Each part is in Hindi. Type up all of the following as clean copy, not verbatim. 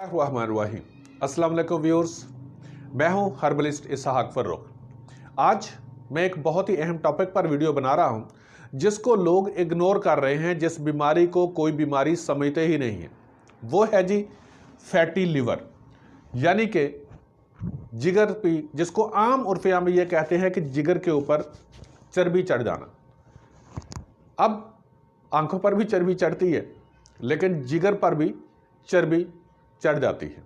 रहमान अस्सलाम वालेकुम व्यूअर्स, मैं हूं हर्बलिस्ट इसहाक फर्रुख। आज मैं एक बहुत ही अहम टॉपिक पर वीडियो बना रहा हूं जिसको लोग इग्नोर कर रहे हैं, जिस बीमारी को कोई बीमारी समझते ही नहीं है। वो है जी फैटी लिवर, यानी कि जिगर पी, जिसको आम उर्फिया में ये कहते हैं कि जिगर के ऊपर चर्बी चढ़ जाना। अब आंखों पर भी चर्बी चढ़ती है, लेकिन जिगर पर भी चर्बी चढ़ जाती है,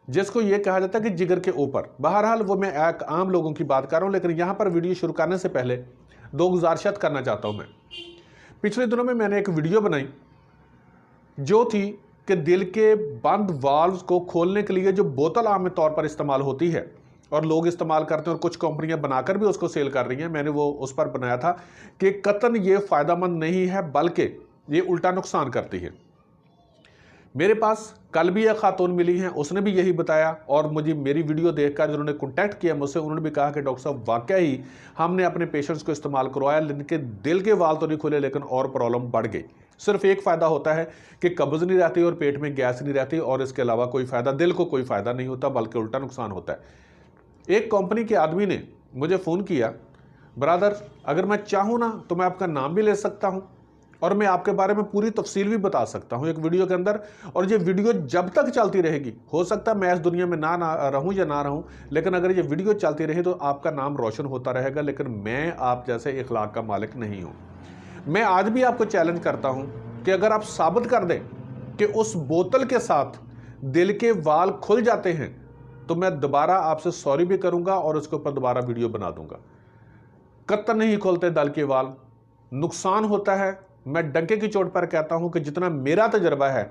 जिसको ये कहा जाता है कि जिगर के ऊपर। बहरहाल वो मैं एक आम लोगों की बात कर रहा हूं, लेकिन यहां पर वीडियो शुरू करने से पहले दो गुजारिशात करना चाहता हूं मैं। पिछले दिनों में मैंने एक वीडियो बनाई जो थी कि दिल के बंद वाल्व्स को खोलने के लिए जो बोतल आम तौर पर इस्तेमाल होती है और लोग इस्तेमाल करते हैं और कुछ कंपनियां बनाकर भी उसको सेल कर रही हैं, मैंने वो उस पर बनाया था कि कतन ये फ़ायदेमंद नहीं है, बल्कि ये उल्टा नुकसान करती है। मेरे पास कल भी एक खातून मिली हैं, उसने भी यही बताया, और मुझे मेरी वीडियो देखकर जिन्होंने कॉन्टैक्ट किया मुझसे, उन्होंने भी कहा कि डॉक्टर साहब वाकई ही हमने अपने पेशेंट्स को इस्तेमाल करवाया, जिनके दिल के वाल तो नहीं खुले लेकिन और प्रॉब्लम बढ़ गई। सिर्फ एक फ़ायदा होता है कि कब्ज़ नहीं रहती और पेट में गैस नहीं रहती, और इसके अलावा कोई फ़ायदा, दिल को कोई फ़ायदा नहीं होता, बल्कि उल्टा नुकसान होता है। एक कंपनी के आदमी ने मुझे फ़ोन किया, ब्रदर अगर मैं चाहूँ ना तो मैं आपका नाम भी ले सकता हूँ और मैं आपके बारे में पूरी तफसील भी बता सकता हूं एक वीडियो के अंदर, और ये वीडियो जब तक चलती रहेगी, हो सकता है मैं इस दुनिया में ना रहूं या ना रहूं, लेकिन अगर ये वीडियो चलती रही तो आपका नाम रोशन होता रहेगा। लेकिन मैं आप जैसे इखलाक का मालिक नहीं हूं। मैं आज भी आपको चैलेंज करता हूं कि अगर आप साबित कर दें कि उस बोतल के साथ दिल के वाल खुल जाते हैं, तो मैं दोबारा आपसे सॉरी भी करूंगा और उसके ऊपर दोबारा वीडियो बना दूंगा। कतई नहीं खुलते दिल के वाल, नुकसान होता है। मैं डंके की चोट पर कहता हूं कि जितना मेरा तजर्बा है,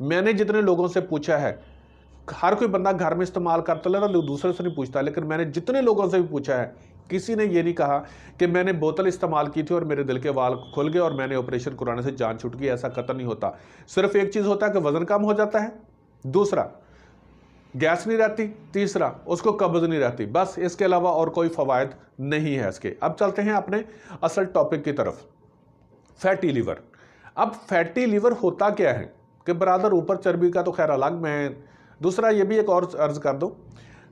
मैंने जितने लोगों से पूछा है, हर कोई बंदा घर में इस्तेमाल करता है ना, दूसरे से नहीं पूछता, लेकिन मैंने जितने लोगों से भी पूछा है, किसी ने ये नहीं कहा कि मैंने बोतल इस्तेमाल की थी और मेरे दिल के वाल खुल गए और मैंने ऑपरेशन कराने से जान छूट गई। ऐसा कतई नहीं होता। सिर्फ एक चीज़ होता है कि वजन कम हो जाता है, दूसरा गैस नहीं रहती, तीसरा उसको कब्ज नहीं रहती, बस। इसके अलावा और कोई फ़वायद नहीं है इसके। अब चलते हैं अपने असल टॉपिक की तरफ, फैटी लिवर। अब फैटी लिवर होता क्या है कि ब्रादर, ऊपर चर्बी का तो खैर अलग, मैं दूसरा ये भी एक और अर्ज कर दूं,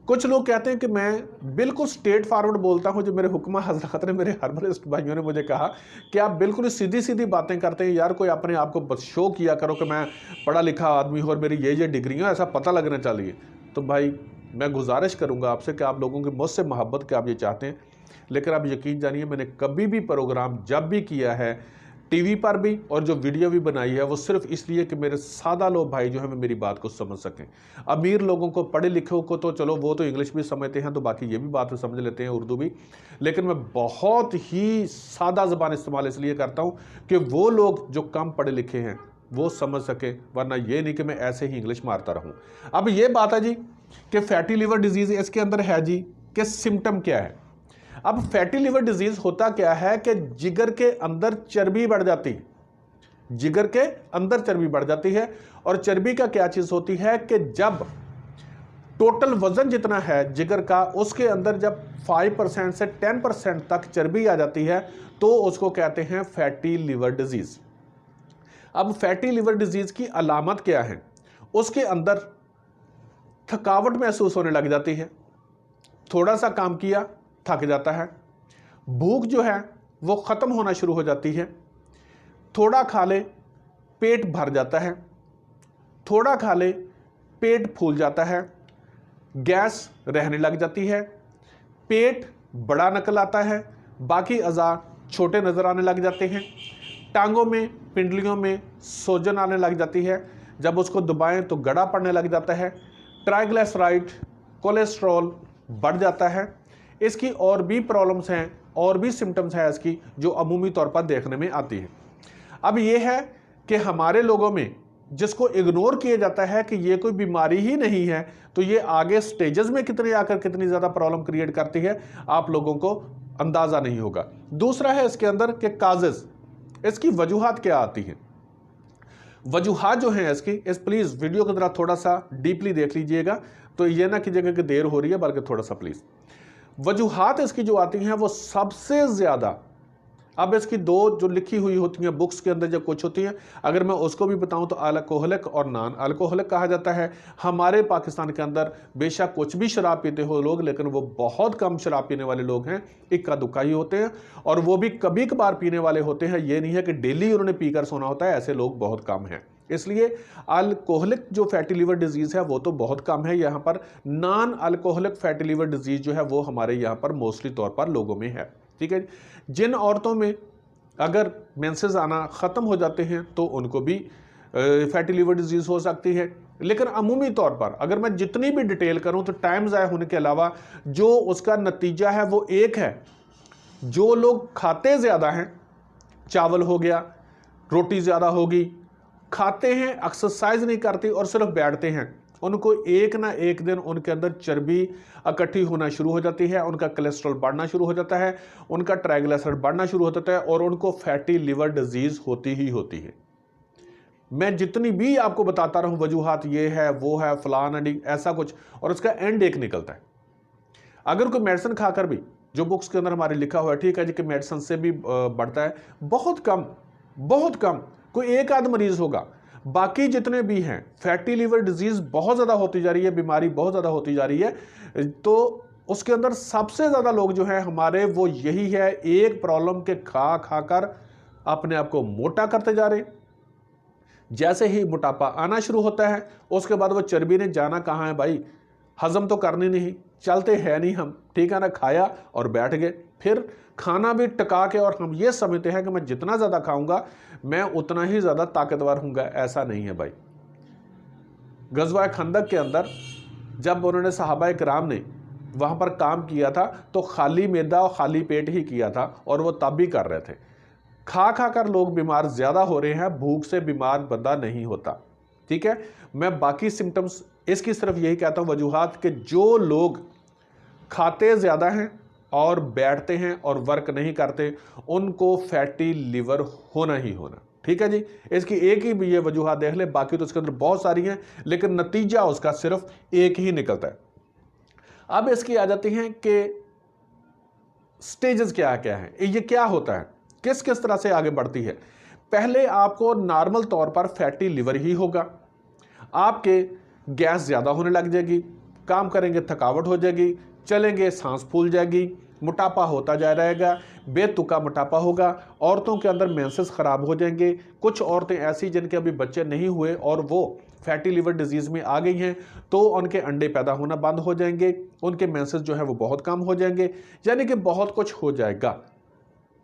कुछ लोग कहते हैं कि मैं बिल्कुल स्ट्रेट फॉरवर्ड बोलता हूं। जो मेरे हुक्मा हजरात ने, मेरे हर्बलिस्ट भाइयों ने मुझे कहा कि आप बिल्कुल सीधी सीधी बातें करते हैं यार, कोई अपने आप को शो किया करो कि मैं पढ़ा लिखा आदमी हूँ और मेरी ये डिग्रियाँ, ऐसा पता लगना चाहिए। तो भाई मैं गुजारिश करूँगा आपसे कि आप लोगों की मुझसे मोहब्बत के आप ये चाहते हैं, लेकिन आप यकीन जानिए मैंने कभी भी प्रोग्राम जब भी किया है टीवी पर भी और जो वीडियो भी बनाई है, वो सिर्फ इसलिए कि मेरे सादा लोग भाई जो है मेरी बात को समझ सकें। अमीर लोगों को, पढ़े लिखे को तो चलो वो तो इंग्लिश भी समझते हैं, तो बाकी ये भी बात समझ लेते हैं, उर्दू भी, लेकिन मैं बहुत ही सादा ज़बान इस्तेमाल इसलिए करता हूँ कि वो लोग जो कम पढ़े लिखे हैं वो समझ सके, वरना ये नहीं कि मैं ऐसे ही इंग्लिश मारता रहूँ। अब ये बात है जी कि फैटी लिवर डिजीज़ इसके अंदर है जी कि सिम्टम क्या है। अब फैटी लिवर डिजीज होता क्या है कि जिगर के अंदर चर्बी बढ़ जाती है, जिगर के अंदर चर्बी बढ़ जाती है। और चर्बी का क्या चीज होती है कि जब टोटल वजन जितना है जिगर का, उसके अंदर जब 5% से 10% तक चर्बी आ जाती है, तो उसको कहते हैं फैटी लिवर डिजीज। अब फैटी लिवर डिजीज की अलामत क्या है? उसके अंदर थकावट महसूस होने लग जाती है, थोड़ा सा काम किया थक जाता है, भूख जो है वो ख़त्म होना शुरू हो जाती है, थोड़ा खा ले पेट भर जाता है, थोड़ा खा ले पेट फूल जाता है, गैस रहने लग जाती है, पेट बड़ा निकल आता है, बाकी अज़ा छोटे नज़र आने लग जाते हैं, टांगों में, पिंडलियों में सोजन आने लग जाती है, जब उसको दबाएं तो गड़ा पड़ने लग जाता है, ट्राइग्लिसराइड, कोलेस्ट्रॉल बढ़ जाता है। इसकी और भी प्रॉब्लम्स हैं, और भी सिम्टम्स हैं इसकी, जो अमूमी तौर पर देखने में आती है। अब ये है कि हमारे लोगों में जिसको इग्नोर किया जाता है कि ये कोई बीमारी ही नहीं है, तो ये आगे स्टेजेस में कितने आकर कितनी ज़्यादा प्रॉब्लम क्रिएट करती है, आप लोगों को अंदाज़ा नहीं होगा। दूसरा है इसके अंदर के काजेज़, इसकी वजूहात क्या आती हैं। वजूहात जो हैं इसकी, प्लीज़ वीडियो को ज़रा थोड़ा सा डीपली देख लीजिएगा, तो ये ना कीजिएगा कि देर हो रही है, बल्कि थोड़ा सा प्लीज़। वजूहात इसकी जो आती हैं वो सबसे ज़्यादा अब इसकी दो जो लिखी हुई होती हैं बुक्स के अंदर जब कुछ होती हैं, अगर मैं उसको भी बताऊं तो अल्कोहलिक और नॉन अल्कोहलिक कहा जाता है। हमारे पाकिस्तान के अंदर बेशक कुछ भी शराब पीते हो लोग, लेकिन वो बहुत कम शराब पीने वाले लोग हैं, इक्का दुक्का ही होते हैं, और वो भी कभी कभार पीने वाले होते हैं। ये नहीं है कि डेली उन्होंने पीकर सोना होता है, ऐसे लोग बहुत कम हैं। इसलिए अल्कोहलिक जो फैटी लिवर डिजीज़ है वो तो बहुत कम है यहाँ पर। Non alcoholic fatty liver disease जो है वो हमारे यहाँ पर मोस्टली तौर पर लोगों में है। ठीक है, जिन औरतों में अगर मेंसेस आना ख़त्म हो जाते हैं तो उनको भी फैटी लिवर डिजीज़ हो सकती है। लेकिन अमूमी तौर पर अगर मैं जितनी भी डिटेल करूं तो टाइम ज़ाया होने के अलावा जो उसका नतीजा है वो एक है। जो लोग खाते ज़्यादा हैं, चावल हो गया, रोटी ज़्यादा होगी, खाते हैं, एक्सरसाइज नहीं करते और सिर्फ बैठते हैं, उनको एक ना एक दिन उनके अंदर चर्बी इकट्ठी होना शुरू हो जाती है, उनका कोलेस्ट्रॉल बढ़ना शुरू हो जाता है, उनका ट्राइग्लिसराइड बढ़ना शुरू हो जाता है और उनको फैटी लिवर डिजीज़ होती ही होती है। मैं जितनी भी आपको बताता रहूं वजूहात ये है वो है फलान एंड ऐसा कुछ, और उसका एंड एक निकलता है। अगर कोई मेडिसिन खाकर भी, जो बुक्स के अंदर हमारे लिखा हुआ है, ठीक है जी, कि मेडिसिन से भी बढ़ता है, बहुत कम कोई एक आध मरीज होगा। बाकी जितने भी हैं फैटी लिवर डिजीज़ बहुत ज़्यादा होती जा रही है, बीमारी बहुत ज़्यादा होती जा रही है, तो उसके अंदर सबसे ज़्यादा लोग जो हैं हमारे वो यही है, एक प्रॉब्लम के खा कर अपने आप को मोटा करते जा रहे हैं। जैसे ही मोटापा आना शुरू होता है उसके बाद वो चर्बी ने जाना कहाँ है भाई, हजम तो करनी नहीं, चलते हैं नहीं हम, ठीक है ना, खाया और बैठ गए। फिर खाना भी टका के, और हम ये समझते हैं कि मैं जितना ज़्यादा खाऊंगा मैं उतना ही ज़्यादा ताकतवर हूँगा। ऐसा नहीं है भाई। गज़वा खंदक के अंदर जब उन्होंने सहाबाए किराम ने वहाँ पर काम किया था तो खाली मैदा और खाली पेट ही किया था, और वो तब भी कर रहे थे। खा कर लोग बीमार ज़्यादा हो रहे हैं, भूख से बीमार बंदा नहीं होता। ठीक है, मैं बाकी सिम्टम्स इसकी सिर्फ यही कहता हूँ वजूहात, कि जो लोग खाते ज़्यादा हैं और बैठते हैं और वर्क नहीं करते उनको फैटी लिवर होना ही होना। ठीक है जी, इसकी एक ही ये वजूहात देख ले, बाकी तो इसके अंदर बहुत सारी हैं, लेकिन नतीजा उसका सिर्फ एक ही निकलता है। अब इसकी आ जाती हैं कि स्टेजेस क्या क्या है, ये क्या होता है, किस किस तरह से आगे बढ़ती है। पहले आपको नॉर्मल तौर पर फैटी लिवर ही होगा, आपके गैस ज़्यादा होने लग जाएगी, काम करेंगे थकावट हो जाएगी, चलेंगे सांस फूल जाएगी, मोटापा होता जा रहेगा, बेतुका मोटापा होगा, औरतों के अंदर मेंसेस ख़राब हो जाएंगे। कुछ औरतें ऐसी जिनके अभी बच्चे नहीं हुए और वो फैटी लिवर डिजीज़ में आ गई हैं तो उनके अंडे पैदा होना बंद हो जाएंगे, उनके मेंसेस जो है वो बहुत कम हो जाएंगे, यानी कि बहुत कुछ हो जाएगा।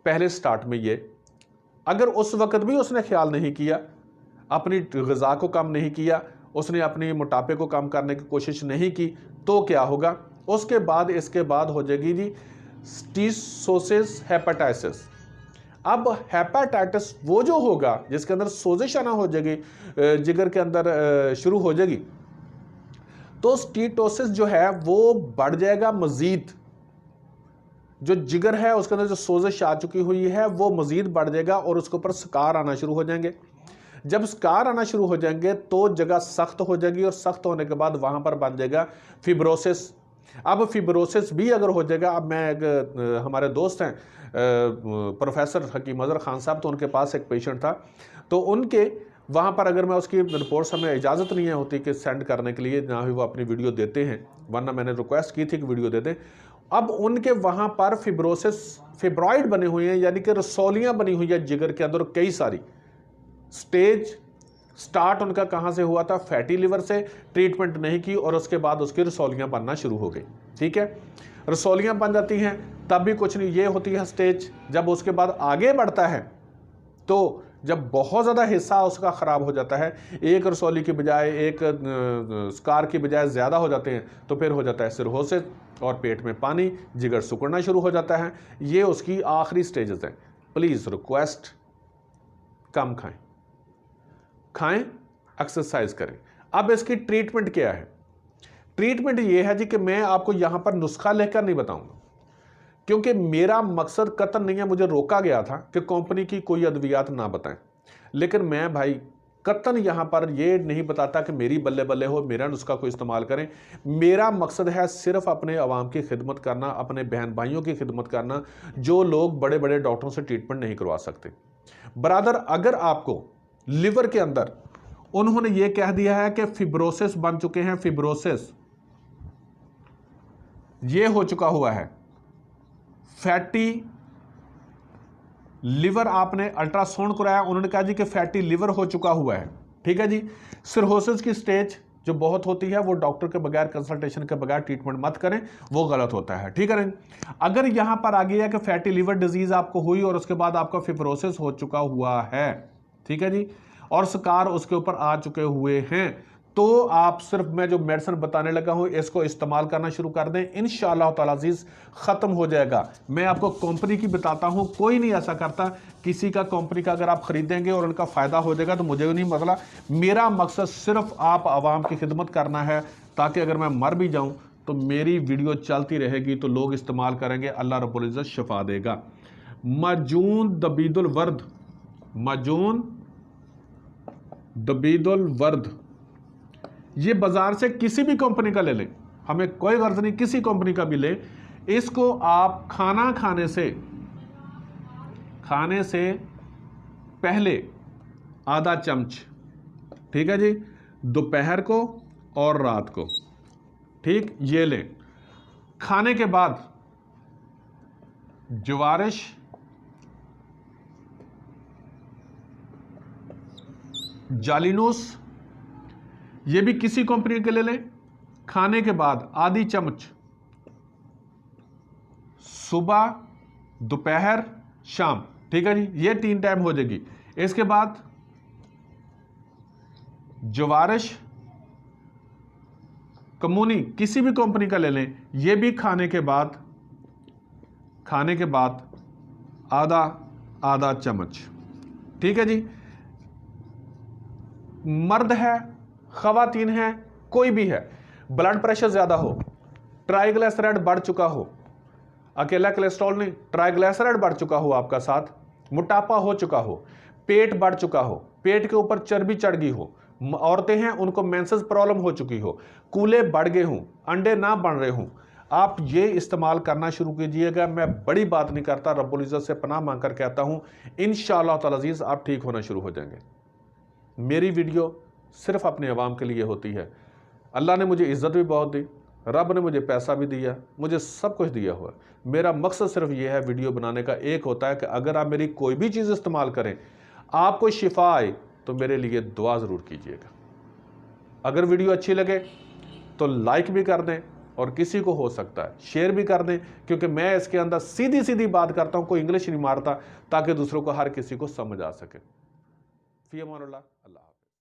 पहले स्टार्ट में ये, अगर उस वक्त भी उसने ख्याल नहीं किया, अपनी ग़िज़ा को कम नहीं किया, उसने अपनी मोटापे को कम करने की कोशिश नहीं की, तो क्या होगा उसके बाद, इसके बाद हो जाएगी जी स्टीसोसिस हेपेटाइटिस। अब हेपेटाइटिस वो जो होगा जिसके अंदर सोजिश आना हो जाएगी, जिगर के अंदर शुरू हो जाएगी, तो स्टीटोसिस जो है वो बढ़ जाएगा मज़ीद। जो जिगर है उसके अंदर जो सोजिश आ चुकी हुई है वो मज़ीद बढ़ जाएगा और उसके ऊपर स्कार आना शुरू हो जाएंगे। जब स्कार आना शुरू हो जाएंगे तो जगह सख्त हो जाएगी, और सख्त होने के बाद वहाँ पर बन जाएगा फिब्रोसिस। अब फिब्रोसिस भी अगर हो जाएगा, अब मैं एक हमारे दोस्त हैं प्रोफेसर हकीम अज़हर खान साहब, तो उनके पास एक पेशेंट था, तो उनके वहाँ पर अगर मैं उसकी रिपोर्ट्स, हमें इजाज़त नहीं है होती कि सेंड करने के लिए, ना ही वो अपनी वीडियो देते हैं, वरना मैंने रिक्वेस्ट की थी कि वीडियो देते। अब उनके वहाँ पर फिब्रोसिस, फिब्रॉइड बने हुए हैं, यानी कि रसौलियाँ बनी हुई है जिगर के अंदर कई सारी। स्टेज स्टार्ट उनका कहाँ से हुआ था, फैटी लिवर से, ट्रीटमेंट नहीं की और उसके बाद उसकी रसौलियाँ बनना शुरू हो गई। ठीक है, रसौलियाँ बन जाती हैं तब भी कुछ नहीं, ये होती है स्टेज। जब उसके बाद आगे बढ़ता है तो जब बहुत ज़्यादा हिस्सा उसका ख़राब हो जाता है, एक रसौली की बजाय, एक स्कार की बजाय ज़्यादा हो जाते हैं, तो फिर हो जाता है सिरहोसिस और पेट में पानी, जिगर सिकुड़ना शुरू हो जाता है। ये उसकी आखिरी स्टेजेस हैं। प्लीज़ रिक्वेस्ट, कम खाएं, एक्सरसाइज करें। अब इसकी ट्रीटमेंट क्या है? ट्रीटमेंट ये है जी कि मैं आपको यहाँ पर नुस्खा लेकर नहीं बताऊंगा, क्योंकि मेरा मकसद कतन नहीं है, मुझे रोका गया था कि कंपनी की कोई अद्वियात ना बताएं। लेकिन मैं भाई कतन यहाँ पर ये नहीं बताता कि मेरी बल्ले बल्ले हो, मेरा नुस्खा को इस्तेमाल करें। मेरा मकसद है सिर्फ अपने अवाम की खिदमत करना, अपने बहन भाइयों की खिदमत करना जो लोग बड़े बड़े डॉक्टरों से ट्रीटमेंट नहीं करवा सकते। ब्रदर, अगर आपको लिवर के अंदर उन्होंने ये कह दिया है कि फिब्रोसिस बन चुके हैं, फिब्रोसिस ये हो चुका हुआ है, फैटी लिवर, आपने अल्ट्रासाउंड कराया, उन्होंने कहा जी कि फैटी लिवर हो चुका हुआ है, ठीक है जी। सिरहोसिस की स्टेज जो बहुत होती है वो डॉक्टर के बगैर, कंसल्टेशन के बगैर ट्रीटमेंट मत करें, वो गलत होता है, ठीक है। अगर यहां पर आ गया कि फैटी लिवर डिजीज आपको हुई और उसके बाद आपका फिब्रोसिस हो चुका हुआ है, ठीक है जी, और स्कार उसके ऊपर आ चुके हुए हैं, तो आप सिर्फ मैं जो मेडिसिन बताने लगा हूं इसको इस्तेमाल करना शुरू कर दें, इंशाअल्लाह ताला अज़ीज़ ख़त्म हो जाएगा। मैं आपको कंपनी की बताता हूं, कोई नहीं ऐसा करता, किसी का कंपनी का अगर आप खरीदेंगे और उनका फ़ायदा हो जाएगा तो मुझे नहीं मसला। मेरा मकसद सिर्फ आप आवाम की खिदमत करना है, ताकि अगर मैं मर भी जाऊँ तो मेरी वीडियो चलती रहेगी तो लोग इस्तेमाल करेंगे, अल्लाह रब्बुल इज़्ज़त शिफा देगा। मजून दबीदुल वर्द, मजून दबीदुल वर्द, ये बाजार से किसी भी कंपनी का ले लें, हमें कोई गर्ज नहीं, किसी कंपनी का भी ले। इसको आप खाना खाने से पहले आधा चम्मच, ठीक है जी, दोपहर को और रात को, ठीक, ये लें। खाने के बाद जवारिश, जालिनूस, ये भी किसी कंपनी के ले लें। खाने के बाद आधी चम्मच सुबह, दोपहर, शाम, ठीक है जी, ये 3 टाइम हो जाएगी। इसके बाद जवारिश, कमूनी, किसी भी कंपनी का ले लें, ये भी खाने के बाद आधा चम्मच, ठीक है जी। मर्द है, खवातीन है, कोई भी है, ब्लड प्रेशर ज़्यादा हो, ट्राइग्लिसराइड बढ़ चुका हो, अकेला कोलेस्ट्रॉल नहीं, ट्राइग्लिसराइड बढ़ चुका हो आपका, साथ मोटापा हो चुका हो, पेट बढ़ चुका हो, पेट के ऊपर चर्बी चढ़ गई हो, औरतें हैं उनको मेंसेस प्रॉब्लम हो चुकी हो, कूले बढ़ गए हों, अंडे ना बन रहे हों, आप ये इस्तेमाल करना शुरू कीजिएगा। मैं बड़ी बात नहीं करता, रब्बुल इज़्ज़त से पनाह मांगकर कहता हूँ, इंशाअल्लाह ताला अज़ीज़ आप ठीक होना शुरू हो जाएंगे। मेरी वीडियो सिर्फ अपने अवाम के लिए होती है। अल्लाह ने मुझे इज़्ज़त भी बहुत दी, रब ने मुझे पैसा भी दिया, मुझे सब कुछ दिया हुआ। मेरा मकसद सिर्फ ये है वीडियो बनाने का, एक होता है कि अगर आप मेरी कोई भी चीज़ इस्तेमाल करें, आपको शिफा आए, तो मेरे लिए दुआ ज़रूर कीजिएगा। अगर वीडियो अच्छी लगे तो लाइक भी कर दें, और किसी को हो सकता है शेयर भी कर दें, क्योंकि मैं इसके अंदर सीधी सीधी बात करता हूँ, कोई इंग्लिश नहीं मारता, ताकि दूसरों को, हर किसी को समझ आ सके। फ़ी अमानिल्लाह, अल्लाह।